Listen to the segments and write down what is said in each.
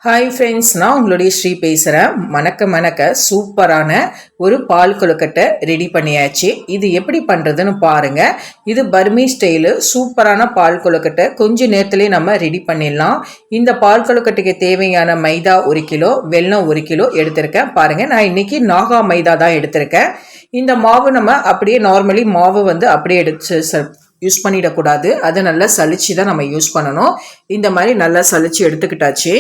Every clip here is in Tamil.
ஹாய் ஃப்ரெண்ட்ஸ், நான் உங்களுடைய ஸ்ரீ பேசுகிறேன். மணக்க சூப்பரான ஒரு பால் கொழுக்கட்டை ரெடி பண்ணியாச்சு. இது எப்படி பண்ணுறதுன்னு பாருங்கள். இது பர்மி ஸ்டைலு சூப்பரான பால் கொழுக்கட்டை கொஞ்ச நேரத்துலேயே நம்ம ரெடி பண்ணிடலாம். இந்த பால் கொழுக்கட்டைக்கு தேவையான மைதா 1 கிலோ, வெல்லம் 1 கிலோ எடுத்திருக்கேன். பாருங்கள், நான் இன்றைக்கி நாகா மைதா தான் எடுத்திருக்கேன். இந்த மாவு நம்ம அப்படியே நார்மலி மாவு அப்படியே எடுத்து யூஸ் பண்ணிடக்கூடாது. அதை நல்லா சலிச்சு தான் நம்ம யூஸ் பண்ணணும். இந்த மாதிரி நல்லா சலிச்சு எடுத்துக்கிட்டாச்சு.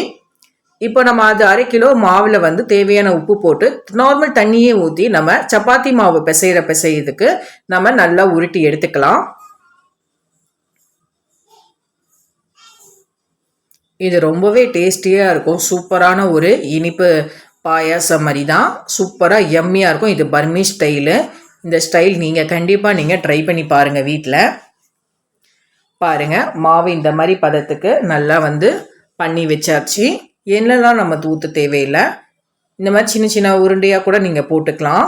இப்போ நம்ம அது 1/2 கிலோ மாவில் தேவையான உப்பு போட்டு நார்மல் தண்ணியே ஊற்றி நம்ம சப்பாத்தி மாவு பிசைறதுக்கு நம்ம நல்லா உருட்டி எடுத்துக்கலாம். இது ரொம்பவே டேஸ்டியாக இருக்கும். சூப்பரான ஒரு இனிப்பு பாயாசம் மாதிரி தான். சூப்பராக எம்மியாக இருக்கும். இது பர்மி ஸ்டைலு. இந்த ஸ்டைல் கண்டிப்பாக ட்ரை பண்ணி பாருங்கள் வீட்டில். பாருங்கள், மாவு இந்த மாதிரி பதத்துக்கு நல்லா பண்ணி வச்சாச்சு. எண்ணெய்லாம் நம்ம ஊற்ற தேவையில்லை. இந்த மாதிரி சின்ன சின்ன உருண்டையாக கூட நீங்கள் போட்டுக்கலாம்.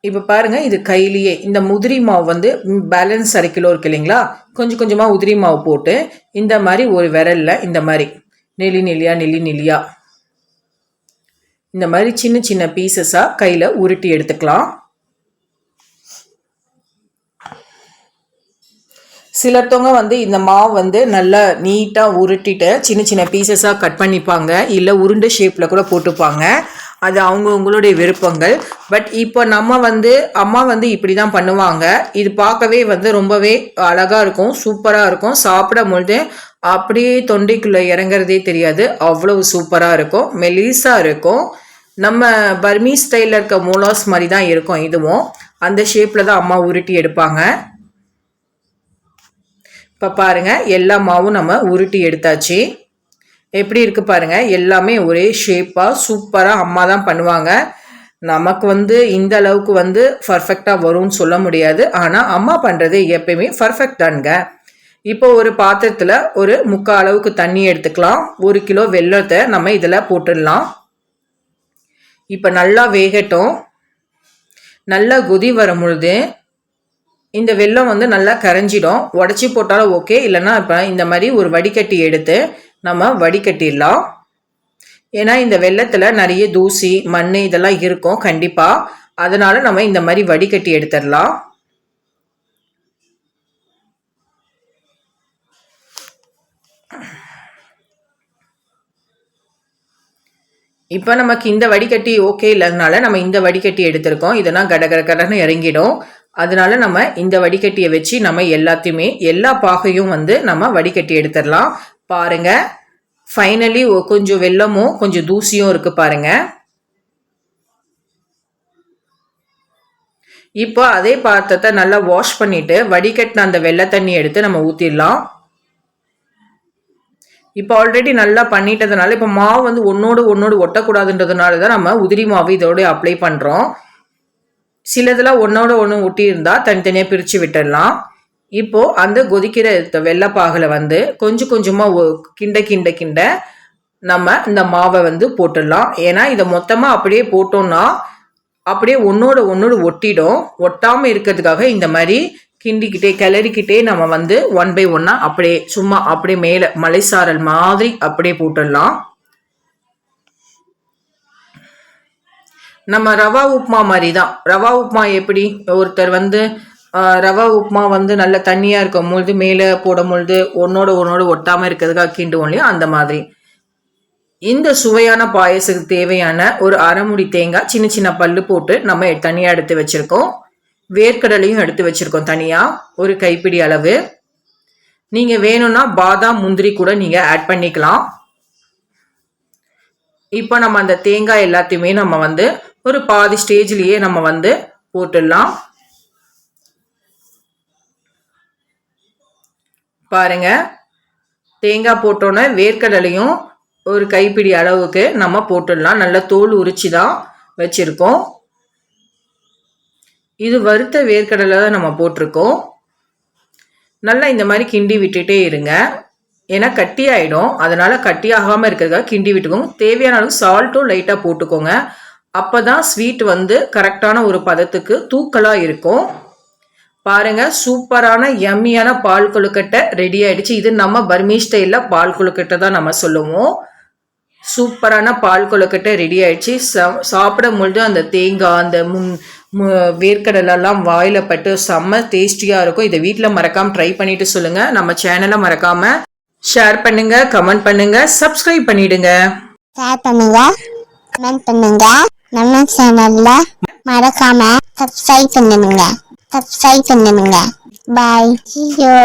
இப்போ பாருங்கள், இது கையிலேயே இந்த முதிரி மாவு பேலன்ஸ் 1/2 கிலோ இருக்கு இல்லைங்களா, கொஞ்சம் கொஞ்சமாக உதிரி மாவு போட்டு இந்த மாதிரி ஒரு விரலில் இந்த மாதிரி நெல்லி நெல்லியாக இந்த மாதிரி சின்ன சின்ன பீசஸாக கையில் உருட்டி எடுத்துக்கலாம். சிலர்த்தவங்க இந்த மாவு நல்லா நீட்டாக உருட்டிட்டு சின்ன சின்ன பீசஸாக கட் பண்ணிப்பாங்க, இல்லை உருண்டை ஷேப்பில் கூட போட்டுப்பாங்க. அது அவங்களுடைய விருப்பங்கள். பட் இப்போ நம்ம அம்மா இப்படி தான் பண்ணுவாங்க. இது பார்க்கவே ரொம்பவே அழகாக இருக்கும், சூப்பராக இருக்கும். சாப்பிடும் பொழுது அப்படியே தொண்டைக்குள்ளே இறங்குறதே தெரியாது, அவ்வளவு சூப்பராக இருக்கும், மெலிசாக இருக்கும். நம்ம பர்மி ஸ்டைலில் இருக்க மோலாஸ் மாதிரி தான் இருக்கும். இதுவும் அந்த ஷேப்பில் தான் அம்மா உருட்டி எடுப்பாங்க. இப்போ பாருங்கள், எல்லா மாவும் நம்ம உருட்டி எடுத்தாச்சு. எப்படி இருக்குது பாருங்கள், எல்லாமே ஒரே ஷேப்பாக சூப்பராக அம்மா தான் பண்ணுவாங்க. நமக்கு இந்த அளவுக்கு பர்ஃபெக்டாக வரும்னு சொல்ல முடியாது. ஆனால் அம்மா பண்ணுறது எப்பயுமே பர்ஃபெக்ட் தானுங்க. இப்போ ஒரு பாத்திரத்தில் ஒரு 3/4 அளவுக்கு தண்ணி எடுத்துக்கலாம். 1 கிலோ வெல்லத்தை நம்ம இதில் போட்டுடலாம். இப்போ நல்லா வேகட்டும். நல்லா கொதி வரும் பொழுது இந்த வெல்லம் நல்லா கரைஞ்சிடும். உடச்சி போட்டாலும் ஓகே, இல்லைன்னா இப்போ இந்த மாதிரி ஒரு வடிகட்டி எடுத்து நம்ம வடிகட்டிடலாம். ஏன்னா இந்த வெல்லத்தில் நிறைய தூசி மண் இதெல்லாம் இருக்கும் கண்டிப்பாக. அதனால நம்ம இந்த மாதிரி வடிகட்டி எடுத்துடலாம். இப்போ நமக்கு இந்த வடிகட்டி ஓகே இல்லைனால நம்ம இந்த வடிகட்டி எடுத்திருக்கோம். இதெல்லாம் கடன்னு இறங்கிடும். அதனால நம்ம இந்த வடிகட்டியை வச்சு நம்ம எல்லாத்தையுமே எல்லா பாகையும் நம்ம வடிகட்டி எடுத்துடலாம். பாருங்க, ஃபைனலி கொஞ்சம் வெல்லமும் கொஞ்சம் தூசியும் இருக்கு பாருங்க. இப்போ அதே பாத்திரத்தை நல்லா வாஷ் பண்ணிட்டு வடிகட்டின அந்த வெள்ளை தண்ணி எடுத்து நம்ம ஊற்றிடலாம். இப்போ ஆல்ரெடி நல்லா பண்ணிட்டதுனால இப்போ மாவு ஒன்னோடு ஒட்டக்கூடாதுன்றதுனால தான் நம்ம உதிரி மாவு இதோட அப்ளை பண்ணுறோம். சிலதெல்லாம் ஒன்னோட ஒன்று ஒட்டி இருந்தால் தனித்தனியாக பிரித்து விட்டுடலாம். இப்போது அந்த கொதிக்கிற வெள்ளைப்பாகில் கொஞ்சம் கொஞ்சமாக கிண்ட நம்ம இந்த மாவை போட்டுடலாம். ஏன்னா இதை மொத்தமாக அப்படியே போட்டோம்னா அப்படியே ஒன்னோடு ஒட்டிடும். ஒட்டாமல் இருக்கிறதுக்காக இந்த மாதிரி கிண்டிக்கிட்டே கிளறிக்கிட்டே நம்ம 1 by 1 அப்படியே சும்மா அப்படியே மேலே மலைசாரல் மாதிரி அப்படியே போட்டுடலாம். நம்ம ரவா உப்புமா மாதிரி தான். ரவா உப்புமா எப்படி ஒருத்தர் ரவா உப்புமா நல்ல தண்ணியாக இருக்கும் பொழுது மேலே போடும் பொழுது ஒன்னோடு ஒட்டாமல் இருக்கிறதுக்காக கிண்டுவோம் இல்லையா, அந்த மாதிரி இந்த சுவையான பாயசத்துக்கு தேவையான ஒரு 1/2 மூடி தேங்காய் சின்ன சின்ன பல்லு போட்டு நம்ம தனியாக எடுத்து வச்சுருக்கோம். வேர்க்கடலையும் எடுத்து வச்சுருக்கோம் தனியாக ஒரு கைப்பிடி அளவு. நீங்கள் வேணும்னா பாதாம் முந்திரி கூட நீங்கள் ஆட் பண்ணிக்கலாம். இப்போ நம்ம அந்த தேங்காய் எல்லாத்தையுமே நம்ம ஒரு பாதி ஸ்டேஜ்லேயே நம்ம போட்டுடலாம். பாருங்க, தேங்காய் போட்டோன்னே வேர்க்கடலையும் ஒரு கைப்பிடி அளவுக்கு நம்ம போட்டுடலாம். நல்லா தோல் உரிச்சு தான் வச்சுருக்கோம். இது வறுத்த வேர்க்கடலை தான் நம்ம போட்டிருக்கோம். நல்லா இந்த மாதிரி கிண்டி விட்டுட்டே இருங்க. ஏன்னா கட்டி ஆகிடும். அதனால் கட்டி ஆகாமல் இருக்கிறதுக்காக கிண்டி விட்டுக்கோங்க. தேவையான அளவு சால்ட்டும் லைட்டாக போட்டுக்கோங்க. அப்போ தான் ஸ்வீட் கரெக்டான ஒரு பதத்துக்கு தூக்கலாக இருக்கும். பாருங்க சூப்பரான யம்மியான பால் கொழுக்கட்டை ரெடி ஆயிடுச்சு. இது நம்ம பர்மீஸ் ஸ்டைல்ல பால் கொழுக்கட்டை தான் நம்ம சொல்லுவோம். சூப்பரான பால் கொழுக்கட்டை ரெடி ஆயிடுச்சு. சாப்பிடும் பொழுது அந்த தேங்காய் அந்த வேர்க்கடலெல்லாம் வாயில பட்டு செம்ம டேஸ்டியா இருக்கும். இதை வீட்டில் மறக்காம ட்ரை பண்ணிட்டு சொல்லுங்க. நம்ம சேனலை மறக்காம ஷேர் பண்ணுங்க, கமெண்ட் பண்ணுங்க, சப்ஸ்கிரைப் பண்ணிடுங்க. ஷேர் பண்ணுங்க, கமெண்ட் பண்ணுங்க. நம்ம சேனல்ல மறக்காம சப்ஸ்கிரைப் பண்ணுங்க. பாய். See you.